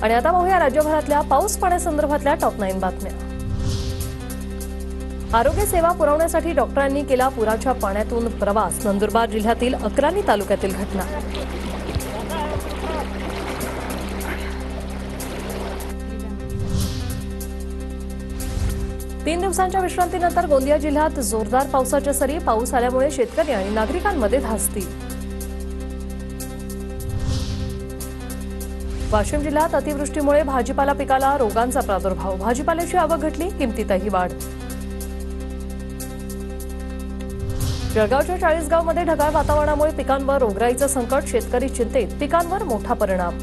आणि आता पाहूया राज्यभरातल्या पाऊस पाण्यासंदर्भातल्या टॉप 9 बातम्या। आरोग्य सेवा पुरवण्यासाठी डॉक्टरांनी केला पुराच्या पाण्यातून प्रवास। नंदुरबार जिल्ह्यातील अक्राणी तालुक्यातील घटना। तीन दिवसांच्या विश्रांतीनंतर गोंदिया जिल्ह्यात जोरदार पावसाच्या सरी। पाऊस आल्यामुळे शेतकरी आणि नागरिकांमध्ये धास्ती। वाशिम जिल्ह्यात अतिवृष्टीमुळे भाजीपाला पिकाला रोगांचा प्रादुर्भाव। भाजीपाल्याची आवक घटली, किमतीतही वाढ। जळगावच्या चाळीसगावमध्ये ढगाळ वातावरणामुळे पिकांवर रोगराईचं संकट। शेतकरी चिंतेत, पिकांवर मोठा परिणाम।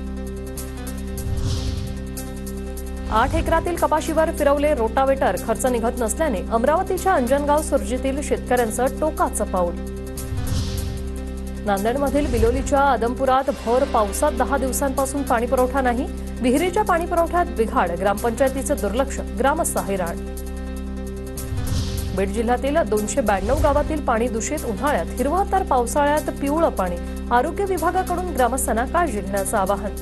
8 एकरातील कपाशीवर फिरवले रोटावेटर, खर्च निघत नसल्याने अमरावतीच्या अंजनगाव सुरजीतील शेतकऱ्यांचं टोकाचं पाऊल। नांदेडमधील बिलोलीच्या आदमपुरात भर पावसात 10 दिवसांपासून पाणीपुरवठा नाही। विहिरीच्या पाणीपुरवठ्यात बिघाड, ग्रामपंचायतीचं दुर्लक्ष, ग्रामस्थ हैराण। बीड जिल्ह्यातील 292 गावातील पाणी दूषित। उन्हाळ्यात हिरवं तर पावसाळ्यात पिवळं पाणी। आरोग्य विभागाकडून ग्रामस्थांना काळजी घेण्याचं आवाहन।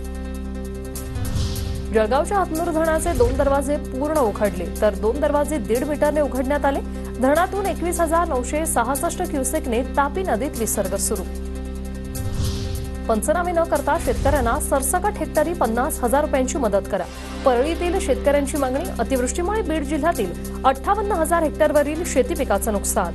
जळगावच्या हातनूर धरणाचे 2 दरवाजे पूर्ण उघडले, तर 2 दरवाजे 1.5 मीटरने उघडण्यात आले। धरणातून 21,966 क्युसेकने तापी नदीत विसर्ग सुरू। पंचनामे न करता शेतकऱ्यांना सरसकट हेक्टरी 50,000 रुपयांची मदत करा। परळीतील शेतकऱ्यांची मागणी। अतिवृष्टीमुळे बीड जिल्ह्यातील 58,000 हेक्टरवरील शेती पिकाचं नुकसान।